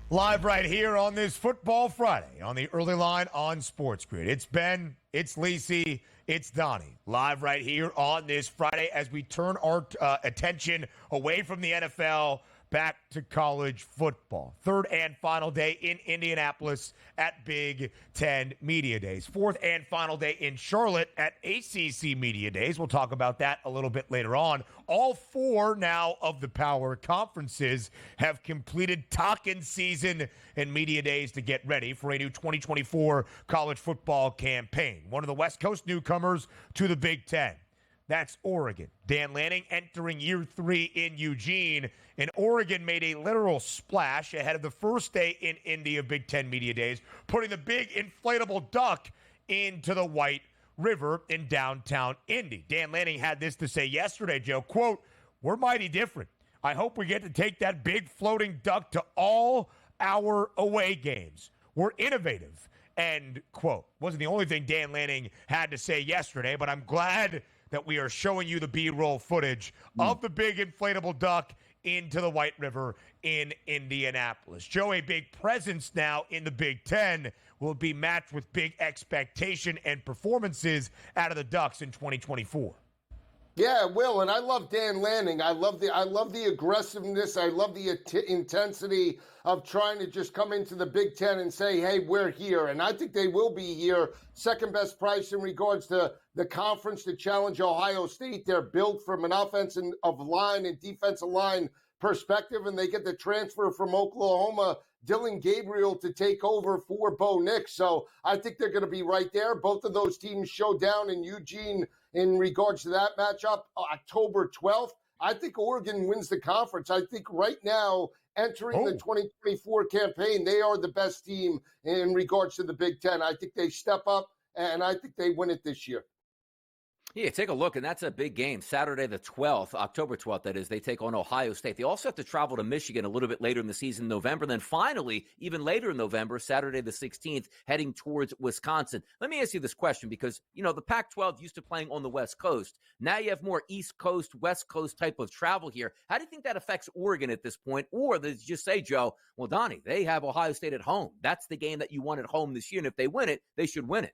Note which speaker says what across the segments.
Speaker 1: Live right here on this Football Friday on the early line on SportsGrid. It's Ben, it's Lisi, it's Donnie. Live right here on this Friday as we turn our attention away from the NFL back to college football. Third and final day in Indianapolis at Big Ten Media Days. Fourth and final day in Charlotte at ACC Media Days. We'll talk about that a little bit later on. All four now of the power conferences have completed talking season and media days to get ready for a new 2024 college football campaign. One of the West Coast newcomers to the Big Ten. That's Oregon. Dan Lanning entering year 3 in Eugene. And Oregon made a literal splash ahead of the first day in Indy of Big Ten Media Days, putting the big inflatable duck into the White River in downtown Indy. Dan Lanning had this to say yesterday, Joe, quote, "We're mighty different. I hope we get to take that big floating duck to all our away games. We're innovative." End quote. Wasn't the only thing Dan Lanning had to say yesterday, but I'm glad that we are showing you the B-roll footage of the big inflatable duck into the White River in Indianapolis. Joe, a big presence now in the Big Ten, will be matched with big expectation and performances out of the Ducks in 2024.
Speaker 2: Yeah, it will, and I love Dan Lanning. I love the aggressiveness. I love the intensity of trying to just come into the Big Ten and say, hey, we're here. And I think they will be here. Second best price in regards to the conference to challenge Ohio State. They're built from an offensive line and defensive line perspective, and they get the transfer from Oklahoma, Dylan Gabriel, to take over for Bo Nix. So I think they're going to be right there. Both of those teams show down in Eugene in regards to that matchup, October 12th. I think Oregon wins the conference. I think right now, entering the 2024 campaign, they are the best team in regards to the Big Ten. I think they step up, and I think they win it this year.
Speaker 3: Yeah, take a look, and that's a big game. Saturday the 12th, October 12th, that is, they take on Ohio State. They also have to travel to Michigan a little bit later in the season, November. Then finally, even later in November, Saturday the 16th, heading towards Wisconsin. Let me ask you this question because, you know, the Pac-12 used to playing on the West Coast. Now you have more East Coast, West Coast type of travel here. How do you think that affects Oregon at this point? Or does it just say, Joe, well, Donnie, they have Ohio State at home. That's the game that you won at home this year, and if they win it, they should win it.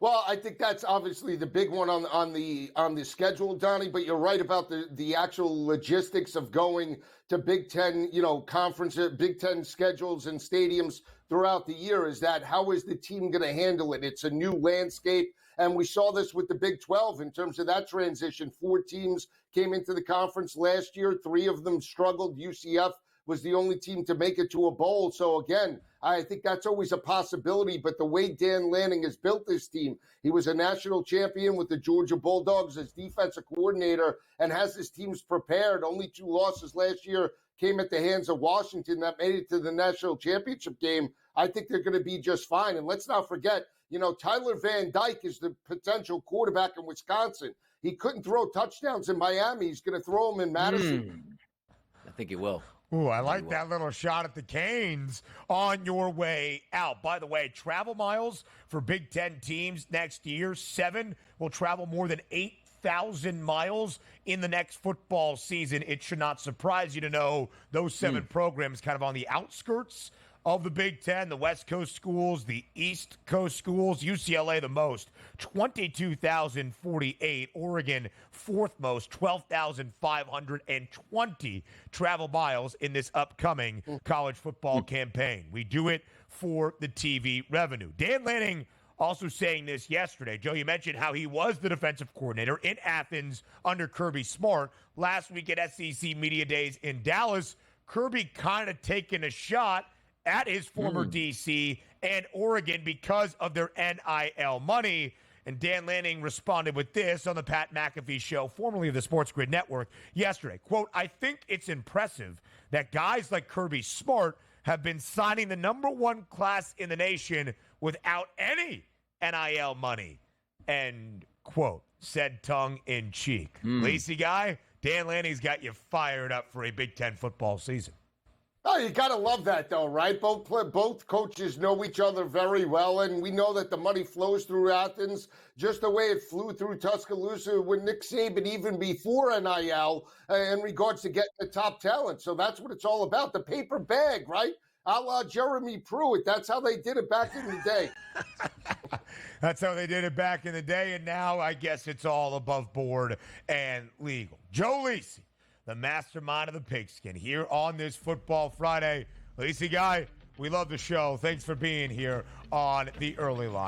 Speaker 2: Well, I think that's obviously the big one on the schedule, Donnie. But you're right about the actual logistics of going to Big Ten, conference, Big Ten schedules and stadiums throughout the year. Is that how is the team going to handle it? It's a new landscape, and we saw this with the Big 12 in terms of that transition. 4 teams came into the conference last year. 3 of them struggled. UCF was the only team to make it to a bowl. So again, I think that's always a possibility. But the way Dan Lanning has built this team, he was a national champion with the Georgia Bulldogs as defensive coordinator and has his teams prepared. Only 2 losses last year came at the hands of Washington that made it to the national championship game. I think they're going to be just fine. And let's not forget, Tyler Van Dyke is the potential quarterback in Wisconsin. He couldn't throw touchdowns in Miami. He's going to throw them in Madison.
Speaker 3: I think he will.
Speaker 1: Ooh, I like that little shot at the Canes on your way out. By the way, travel miles for Big Ten teams next year, 7 will travel more than 8,000 miles in the next football season. It should not surprise you to know those 7 programs kind of on the outskirts of the Big Ten, the West Coast schools, the East Coast schools, UCLA the most, 22,048. Oregon, 4th most, 12,520 travel miles in this upcoming college football campaign. We do it for the TV revenue. Dan Lanning also saying this yesterday. Joe, you mentioned how he was the defensive coordinator in Athens under Kirby Smart. Last week at SEC Media Days in Dallas, Kirby kind of taking a shot at his former DC and Oregon because of their NIL money. And Dan Lanning responded with this on the Pat McAfee Show, formerly of the SportsGrid Network, yesterday. Quote, "I think it's impressive that guys like Kirby Smart have been signing the #1 class in the nation without any NIL money." End quote. Said tongue in cheek. Lisi guy, Dan Lanning's got you fired up for a Big Ten football season.
Speaker 2: Oh, you got to love that, though, right? Both coaches know each other very well, and we know that the money flows through Athens just the way it flew through Tuscaloosa with Nick Saban even before NIL in regards to getting the top talent. So that's what it's all about, the paper bag, right? a la Jeremy Pruitt. That's how they did it back in the day.
Speaker 1: That's how they did it back in the day, and now I guess it's all above board and legal. Joe Lisi, the mastermind of the pigskin, here on this Football Friday. Lisi, guy, we love the show. Thanks for being here on the Early Line.